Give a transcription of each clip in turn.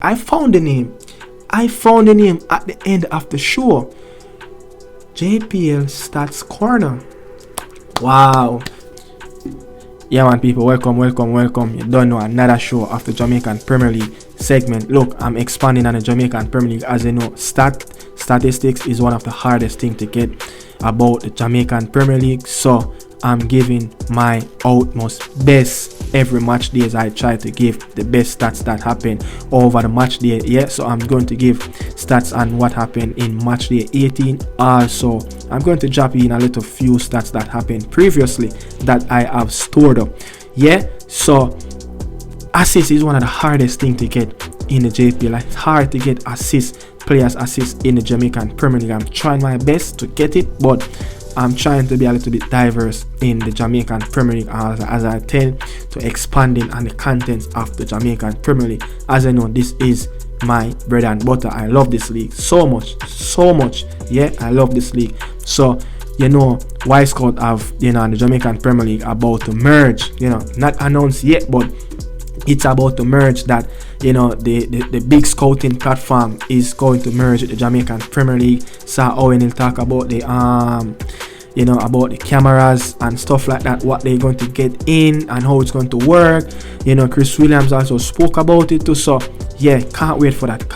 I found the name. At the end of the show. JPL Stats Corner. Wow. Yeah, man, people, welcome. You don't know, another show of the Jamaican Premier League segment. Look, I'm expanding on the Jamaican Premier League. As you know, statistics is one of the hardest things to get about the Jamaican Premier League. So I'm giving my utmost best every match days. I try to give the best stats that happen over the match day. Yeah, so I'm going to give stats on what happened in match day 18. Also, I'm going to drop in a little few stats that happened previously that I have stored up. Yeah, so assist is one of the hardest things to get in the JPL. It's hard to get players assists in the Jamaican Premier League. I'm trying my best to get it, but I'm trying to be a little bit diverse in the Jamaican Premier League as I tend to expanding on the contents of the Jamaican Premier League. As I know, this is my bread and butter. I love this league so much. Yeah, I love this league. So, you know, Wise Scout have, you know, the Jamaican Premier League about to merge. You know, not announced yet, but it's about to merge. That, you know, the big scouting platform is going to merge with the Jamaican Premier League. So Owen will talk about the you know, about the cameras and stuff like that, what they're going to get in and how it's going to work. You know, Chris Williams also spoke about it too. So yeah, can't wait for that.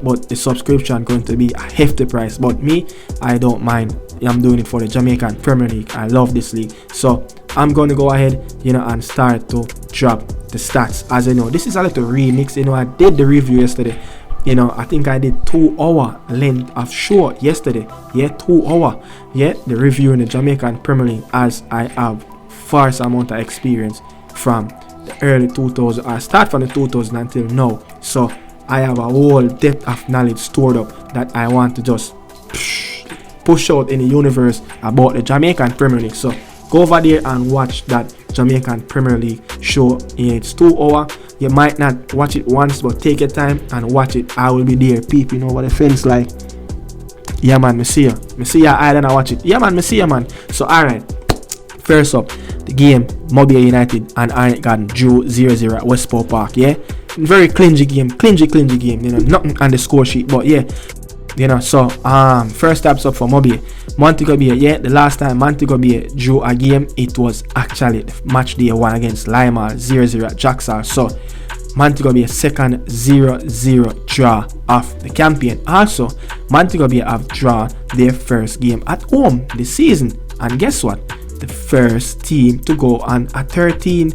But the subscription going to be a hefty price, but me, I don't mind. I'm doing it for the Jamaican Premier League. I love this league. So I'm going to go ahead, you know, and start to drop the stats. As you know, this is a little remix. You know, I did the review yesterday. You know, I think I did 2 hour length of show yesterday. Yeah, 2 hour. Yeah, the review in the Jamaican Premier League, as I have vast amount of experience from the early 2000s. I start from the 2000s until now. So I have a whole depth of knowledge stored up that I want to just push out in the universe about the Jamaican Premier League. So go over there and watch that Jamaican Premier League show. It's 2 hour. You might not watch it once, but take your time and watch it. I will be there peeping over the fence like, yeah man, me see ya. I then I watch it. Yeah man, me see ya, man. So alright, first up, the game, Mobile United and Iron Garden drew 0-0 at Westport Park. Yeah, very clingy game. You know, nothing on the score sheet, but yeah. You know, so first steps up for Mobile. Montego Bay, yeah, the last time Montego Bay drew a game, it was actually the match day 1 against Lima, 0-0 at Jacksal. So Montego Bay second 0-0 draw of the campaign. Also, Montego Bay have drawn their first game at home this season, and guess what? The first team to go on a 13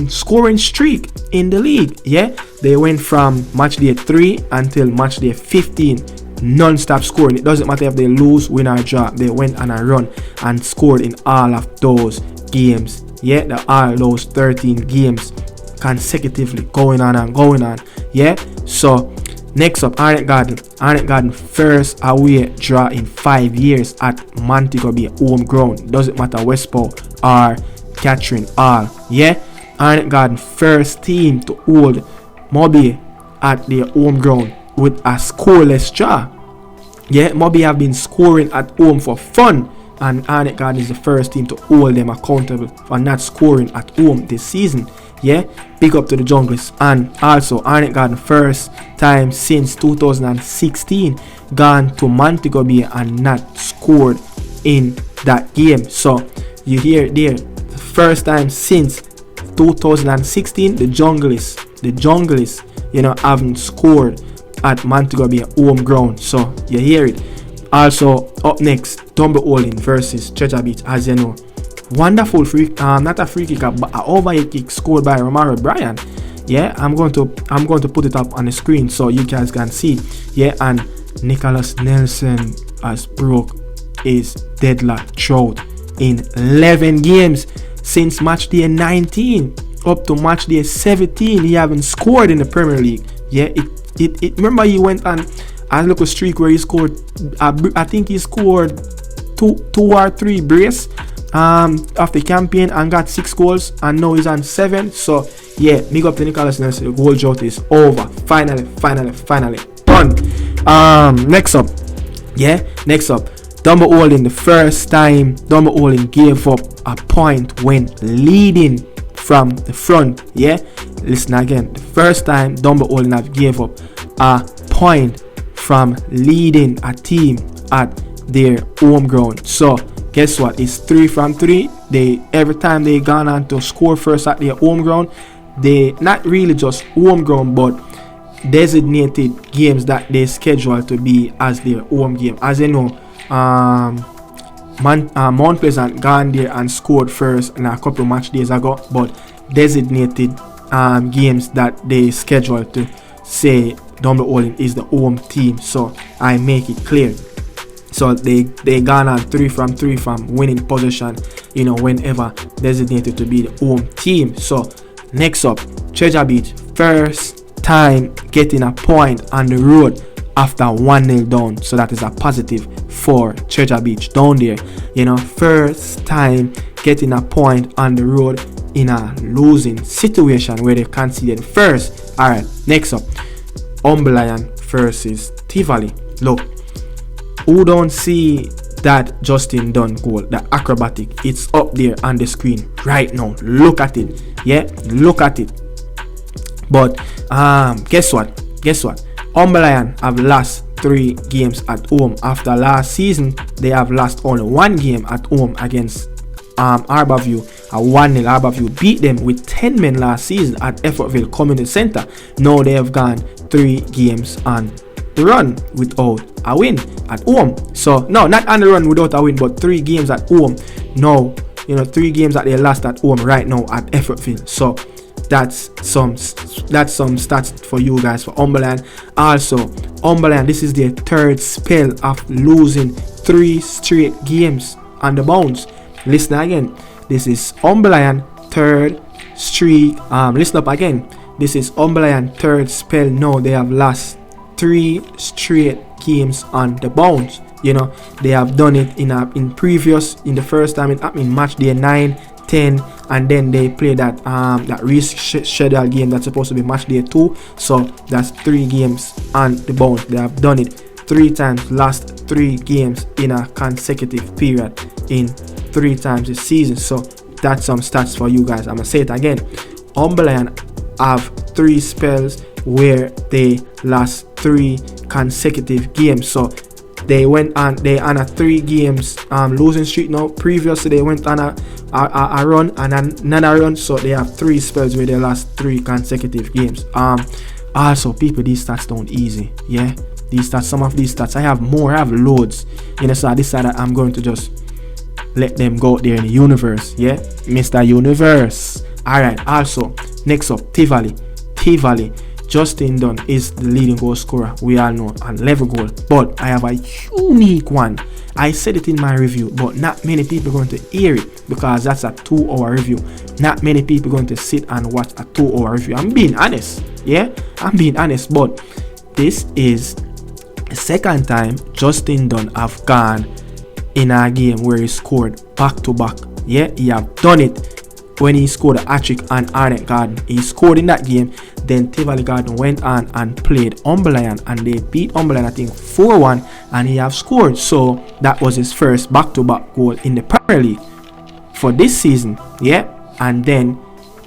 scoring streak in the league. Yeah, they went from match day 3 until match day 15 non-stop scoring. It doesn't matter if they lose, win or draw, they went on a run and scored in all of those games. Yeah, all those 13 games consecutively going on. Yeah, so next up, Iron Garden first away draw in 5 years at Montego Bay home ground. Doesn't matter Westport or Catherine Hall. Yeah, Iron Garden first team to hold Mobile at their home ground with a scoreless draw. Yeah, Mobile have been scoring at home for fun, and Iron Garden is the first team to hold them accountable for not scoring at home this season. Yeah, big up to the Junglers. And also Iron Garden first time since 2016 gone to Montego Bay and not scored in that game. So you hear there, the first time since 2016 the Junglers, you know, haven't scored at Montego Bay home ground. So you hear it. Also up next, Dumble Holding versus Treasure Beach. As you know, wonderful free, not a free kick, but an overhead kick scored by Romaro Bryan. Yeah, I'm going to put it up on the screen so you guys can see. Yeah, and Nicholas Nelson has broke his deadlock drought in 11 games since match day 19 up to match day 17. He haven't scored in the Premier League. Yeah, it remember he went on a little streak where he scored, I think he scored two or three brace of the campaign and got 6 goals, and now he's on 7. So yeah, big up to Nicholas Nelson. The goal drought is over. Finally done. Next up, Dumble Holding. The first time Dumble Holding gave up a point when leading from the front. Yeah, listen again. The first time Dumble Olin have gave up a point from leading a team at their home ground. So guess what? It's 3 from 3. They every time they gone on to score first at their home ground, they not really just home ground, but designated games that they schedule to be as their home game. As you know, Mount Pleasant gone there and scored first in a couple of match days ago, but designated games that they schedule to say Dumble Olin is the home team. So I make it clear. So they gone on 3 from 3 from winning possession, whenever designated to be the home team. So next up, Treasure Beach, first time getting a point on the road after 1-0 down. So that is a positive for Treasure Beach down there. First time getting a point on the road in a losing situation where they conceded first. Alright, next up, Lion versus Tivoli. Look, who don't see that Justin Dunn goal, the acrobatic? It's up there on the screen right now. Look at it. Yeah, look at it. But guess what? Lion have lost 3 games at home. After last season, they have lost only 1 game at home against Harborview. A 1-0. Harborview beat them with 10 men last season at Effortville Community Center. Now they have gone 3 games on the run without a win at home. So no, not on the run without a win, but 3 games at home. No, 3 games that they lost at home right now at Effortville. So that's some stats for you guys for Lion. Also, Lion, this is their 3rd spell of losing 3 straight games on the bounce. Listen again. This is Lion 3rd streak. Listen up again. This is Lion 3rd spell. No, they have lost 3 straight games on the bounce. They have done it in the first time it happened in match day 9, 10, and then they play that rescheduled game that's supposed to be match day 2. So that's 3 games on the bounce. They have done it 3 times, lost 3 games in a consecutive period in 3 times this season. So that's some stats for you guys. I'm gonna say it again. Lion have 3 spells where they lost 3 consecutive games. So they on a 3 games losing streak now. Previously they went on a run and another run. So they have 3 spells where they lost 3 consecutive games. Also, people, these stats don't easy. Yeah, these stats, some of these stats, I have more. I have loads. So I decided I'm going to just let them go out there in the universe. Yeah, Mr. Universe. Alright, also next up, Tivoli. Justin Dunn is the leading goal scorer, we all know, and 11 goal. But I have a unique one. I said it in my review, but not many people are going to hear it because that's a 2-hour review. Not many people are going to sit and watch a 2-hour review. I'm being honest. Yeah, I'm being honest. But this is the second time Justin Dunn have gone in a game where he scored back to back. Yeah, he have done it when he scored a hat-trick on Arnett Garden. He scored in that game. Then Tivoli Garden went on and played Lion, and they beat Lion, I think 4-1, and he have scored. So that was his first back-to-back goal in the Premier League for this season. Yeah, and then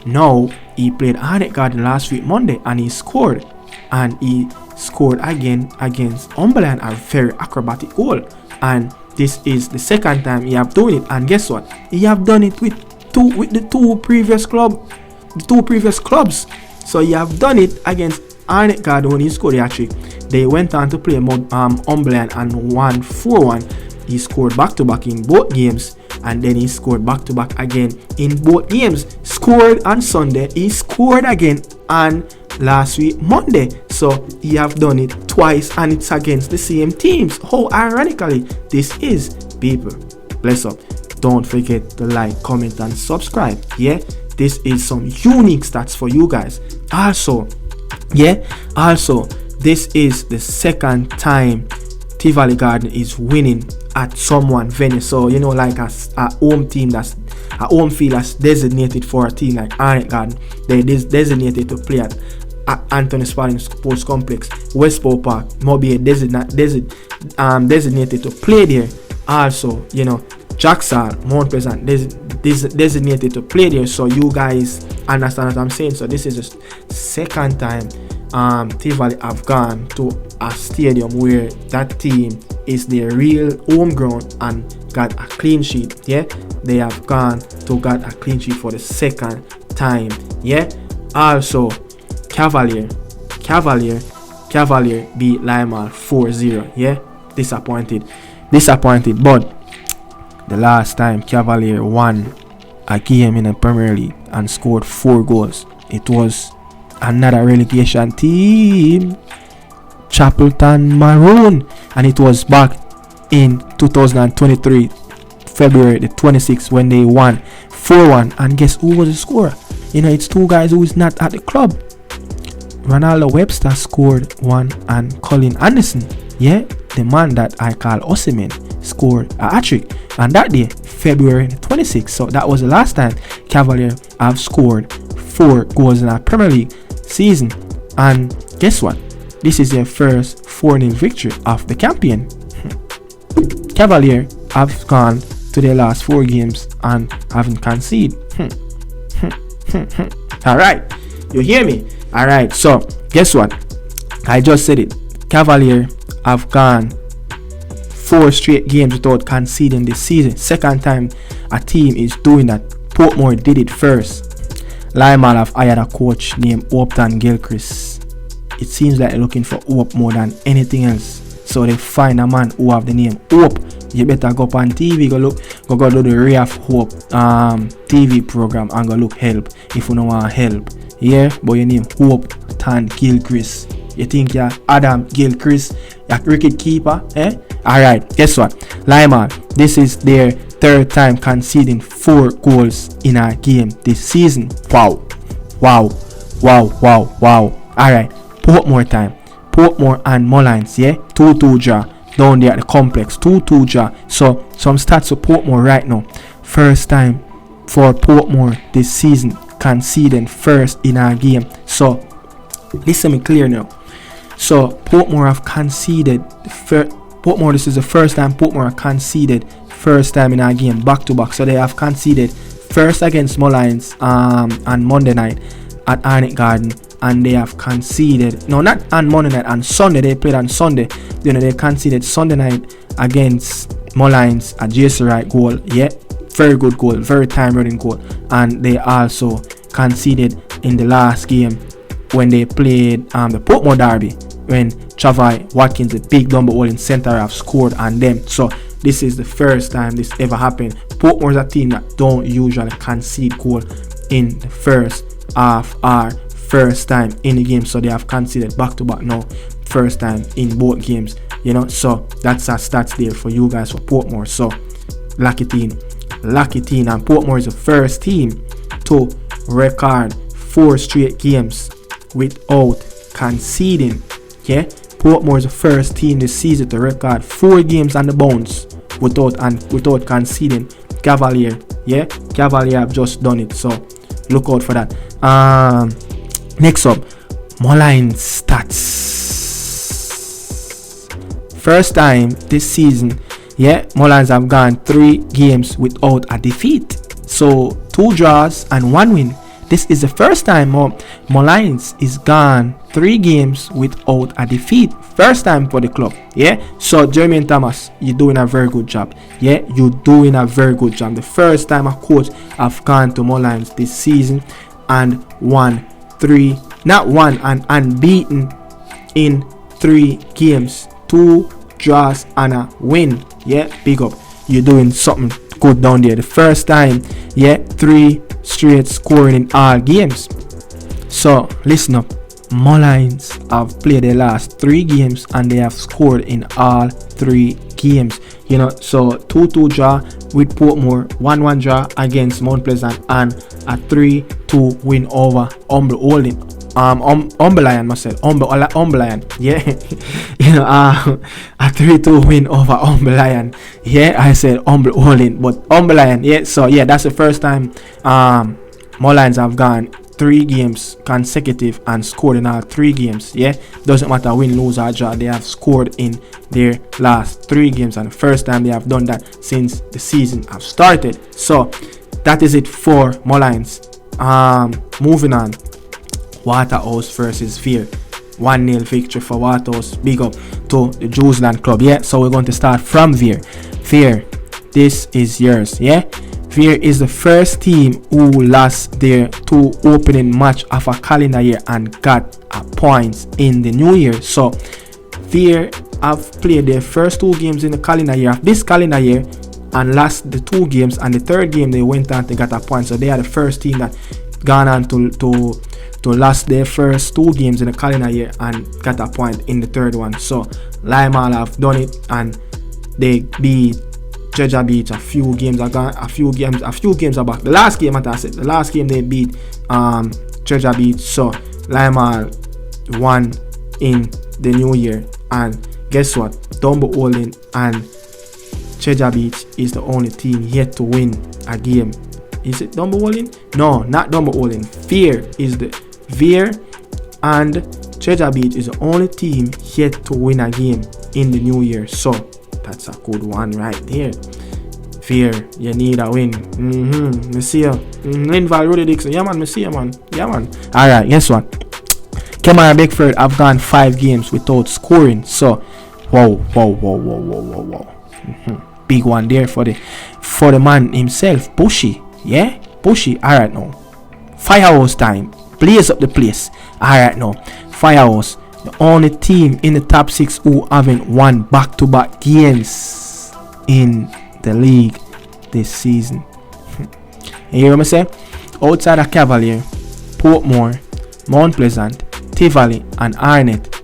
now he played Arnett Garden last week Monday, and he scored. And he scored again against Lion, a very acrobatic goal. And this is the second time he have done it. And guess what? He have done it with the two previous clubs. So he have done it against Arnett Garden when he scored the hat-trick. They went on to play Lion and won 4-1. He scored back-to-back in both games, and then he scored back-to-back again in both games. Scored on Sunday, he scored again on last week Monday. So he have done it twice, and it's against the same teams. How ironically this is, people. Bless up. Don't forget to like, comment, and subscribe. Yeah, this is some unique stats for you guys. Also, this is the second time Tivoli Garden is winning at someone venue. So like a home team, that's a home field that's designated for a team like Arnett Garden. They designated to play at Anthony Spalding Sports Complex, Westport Park, Mobile designated to play there. Also, Jackson, Mount Pleasant designated to play there. So you guys understand what I'm saying. So this is the second time Tivoli have gone to a stadium where that team is their real home ground and got a clean sheet. Yeah, they have gone to got a clean sheet for the second time. Yeah. Also, Cavalier beat Lima 4-0. Yeah, disappointed. But the last time Cavalier won a game in the Premier League and scored 4 goals, it was another relegation team, Chapelton Maroon, and it was back in 2023 February the 26th when they won 4-1. And guess who was the scorer? It's two guys who is not at the club. Ronaldo Webster scored 1 and Colin Anderson, yeah, the man that I call Osimhen, scored a hat-trick. And that day, February 26th, so that was the last time Cavalier have scored 4 goals in a Premier League season. And guess what? This is their first 4-0 victory of the champion. Cavalier have gone to their last 4 games and haven't conceded. Alright, you hear me? Alright, so guess what? I just said it. Cavalier have gone 4 straight games without conceding this season. Second time a team is doing that. Portmore did it first. Lima have hired a coach named Upton Gilchrist. It seems like they're looking for hope more than anything else. So they find a man who have the name Hope. You better go up on TV, go do the Ray of Hope TV program and go look help if you don't want help. Yeah, but your name Hope Tan Gilchrist. You think you're Adam Gilchrist, you're cricket keeper, eh? Alright, guess what? Lima, this is their 3rd time conceding 4 goals in a game this season. Wow. Alright, Portmore time. Portmore and Mullins, yeah? 2-2 draw down there at the complex. 2-2 draw. So some stats for Portmore right now. First time for Portmore this season conceding first in a game. So listen me clear now. So Portmore have conceded Portmore, this is the first time Portmore have conceded first time in a game back to back. So they have conceded first against Mullins on Monday night at Arnett Garden, and they have conceded not on Monday night, on Sunday. They played on Sunday. They conceded Sunday night against Mullins a JC Wright goal. Yeah, very good goal, very time running goal. And they also conceded in the last game when they played the Portmore derby, when Travay Watkins, the big number hole in center half, scored on them. So this is the first time this ever happened. Portmore is a team that don't usually concede goal in the first half or first time in the game. So they have conceded back to back now, first time in both games. So that's our stats there for you guys for Portmore. So lucky team, and Portmore is the first team to record 4 straight games without conceding. Yeah, Portmore is the first team this season to record 4 games on the bounce without conceding. Cavalier have just done it, so look out for that. Next up, Mullins stats. First time this season, Mullins have gone 3 games without a defeat. So 2 draws and 1 win. This is the first time Mullins is gone 3 games without a defeat. First time for the club. So Jermaine Thomas, you're doing a very good job. You're doing a very good job. The first time a coach have gone to Mullins this season and won 3, not one, and unbeaten in 3 games, 2 draws and a win. Big up. You're doing something good down there. The first time, 3 straight scoring in all games. So listen up, Mullins have played their last 3 games and they have scored in all 3 games. So 2-2 draw with Portmore, 1-1 draw against Mount Pleasant, and a 3-2 win over Umberlion, a 3-2 win over Umberlion. I said Umberlion, but Umberlion. So that's the first time Mullins have gone 3 games consecutive and scored in all 3 games. Yeah, doesn't matter win, lose or draw, they have scored in their last 3 games, and the first time they have done that since the season have started. So that is it for Mullines. Moving on, Waterhouse versus Veer. 1-0 victory for Waterhouse. Big up to the Jerusalem club. Yeah, so we're going to start from Veer. Veer, this is yours. Yeah, Veer is the first team who lost their 2 opening match of a calendar year and got a points in the new year. So Veer have played their first 2 games in the calendar year of this calendar year and lost the 2 games, and the 3rd game they went on to get a point. So they are the first team that gone on to last their first 2 games in the calendar year and got a point in the 3rd one. So Limal have done it, and they beat Treasure Beach a few games ago, a few games back. The last game, the last game they beat Treasure Beach. So Limal won in the new year, and guess what? Dumbo Holding and Treasure Beach is the only team yet to win a game. Is it Dumbo Holding? No, not Dumbo Holding. Veer and Treasure Beach is the only team yet to win a game in the new year. So that's a good one right there. Veer, you need a win. Me see you. Linval, Rudy Dixon. Yeah man, me see you man. Yeah man. Alright, guess what? Kemar Beckford have gone 5 games without scoring. So whoa. Big one there for the man himself, Bushy. Yeah, Bushy. Alright now, Firehouse time. Blaze up the place. Alright now, Firehouse, the only team in the top 6 who haven't won back-to-back games in the league this season. You hear what I say? Outside of Cavalier, Portmore, Mount Pleasant, Tivoli and Arnett,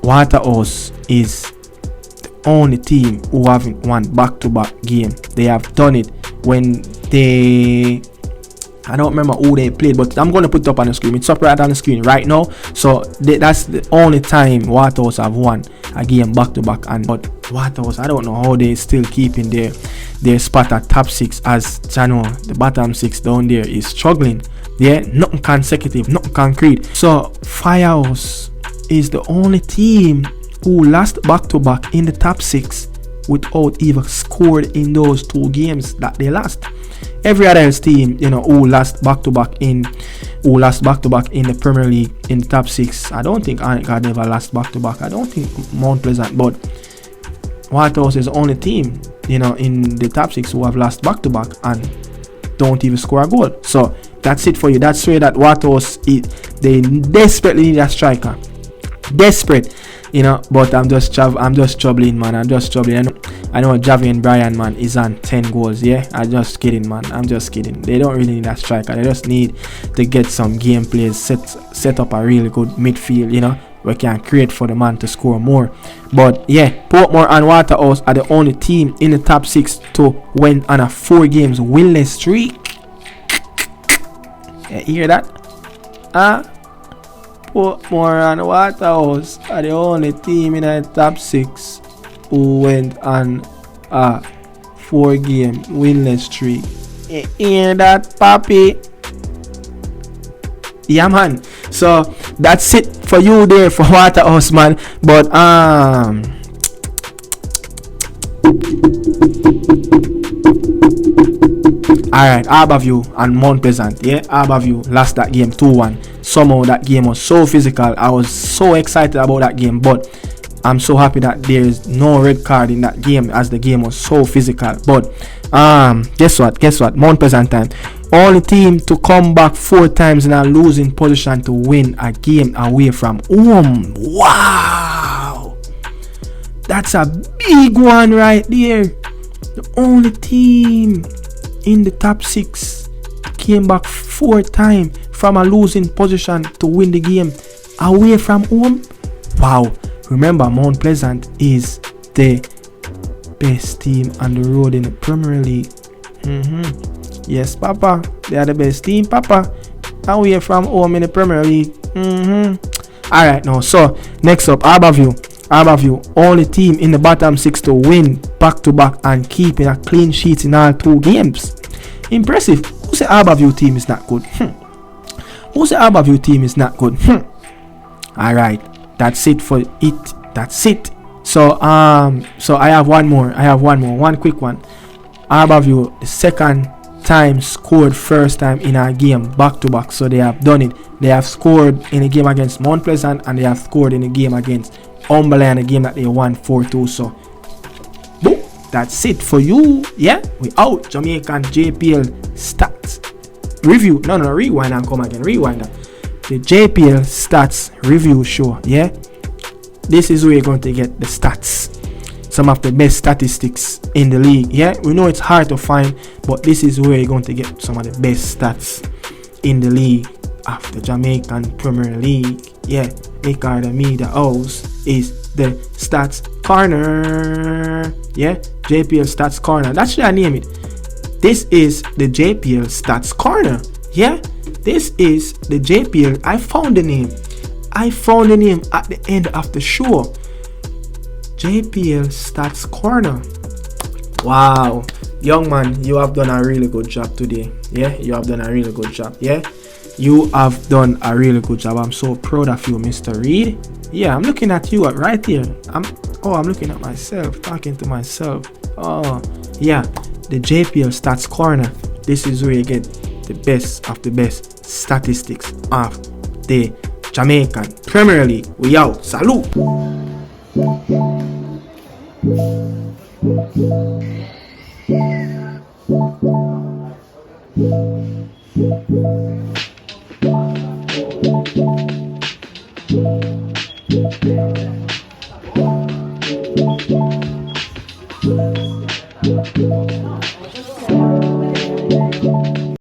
Waterhouse is the only team who haven't won back-to-back game. They have done it when they, I don't remember who they played, but I'm going to put it up on the screen. It's up right on the screen right now. So that's the only time Waterhouse have won a game back-to-back. And but Waterhouse, I don't know how they still keeping their spot at top 6, as Jano, the bottom 6 down there, is struggling. Yeah, nothing consecutive, nothing concrete. So Firehouse is the only team who lost back-to-back in the top 6 without even scored in those 2 games that they lost. Every other team, who lost back-to-back in the Premier League in the top 6. I don't think Nicardo never lost back-to-back. I don't think Mount Pleasant, but Waterhouse is the only team, in the top 6 who have lost back-to-back and don't even score a goal. So that's it for you. That's where that Waterhouse, they desperately need a striker. Desperate. But I'm just troubling, man. I'm just troubling. I know Javian Bryan, man, is on 10 goals. Yeah, I'm just kidding, man. I'm just kidding. They don't really need a striker. They just need to get some gameplay, set up a really good midfield, we can create for the man to score more. But yeah, Portmore and Waterhouse are the only team in the top 6 to win on a 4 games winless streak. You hear that? Portmore and Waterhouse are the only team in the top 6 who went on a 4-game winless streak. You hear that, papi? Yeah, man. So that's it for you there for Waterhouse, man. But alright, Harborview and Mount Pleasant. Yeah, Harborview lost that game 2-1. Somehow that game was so physical. I was so excited about that game, but I'm so happy that there is no red card in that game, as the game was so physical. But guess what? Mount Pleasant time. Only team to come back 4 times in a losing position to win a game away from home. Wow, that's a big one right there. The only team in the top 6 came back 4 times from a losing position to win the game away from home. Wow. Remember, Mount Pleasant is the best team on the road in the Premier League. Yes, Papa. They are the best team, Papa. Away from home in the Premier League. Alright, now, so next up, Harborview, only team in the bottom 6 to win back-to-back and keeping a clean sheet in all 2 games. Impressive. Who say Harborview team is not good? Who say Harborview team is not good? Alright, that's it for it. That's it. So I have one more. One quick one. Harborview, the second time scored first time in a game back to back. So they have done it. They have scored in a game against Mount Pleasant and they have scored in a game against Umberland, a game that they won 4-2. So boom, that's it for you. Yeah, we out. Jamaican JPL stats review. No, rewind and come again. Rewind that. The JPL stats review show. Yeah, this is where you're going to get the stats, some of the best statistics in the league. Yeah, we know it's hard to find, but this is where you're going to get some of the best stats in the league of the Jamaican Premier League. Yeah, Nicardo Media House is the stats corner. Yeah, JPL stats corner. That's what I name it. This is the JPL stats corner. Yeah, this is the JPL. I found the name at the end of the show. JPL stats corner. Wow, young man, you have done a really good job today. Yeah, you have done a really good job. Yeah, you have done a really good job. I'm so proud of you, Mr. Reed. Yeah, I'm looking at you right here. I'm looking at myself, talking to myself. Oh yeah, the JPL stats corner. This is where you get the best of the best statistics of the Jamaican Premier League. We out. Salute.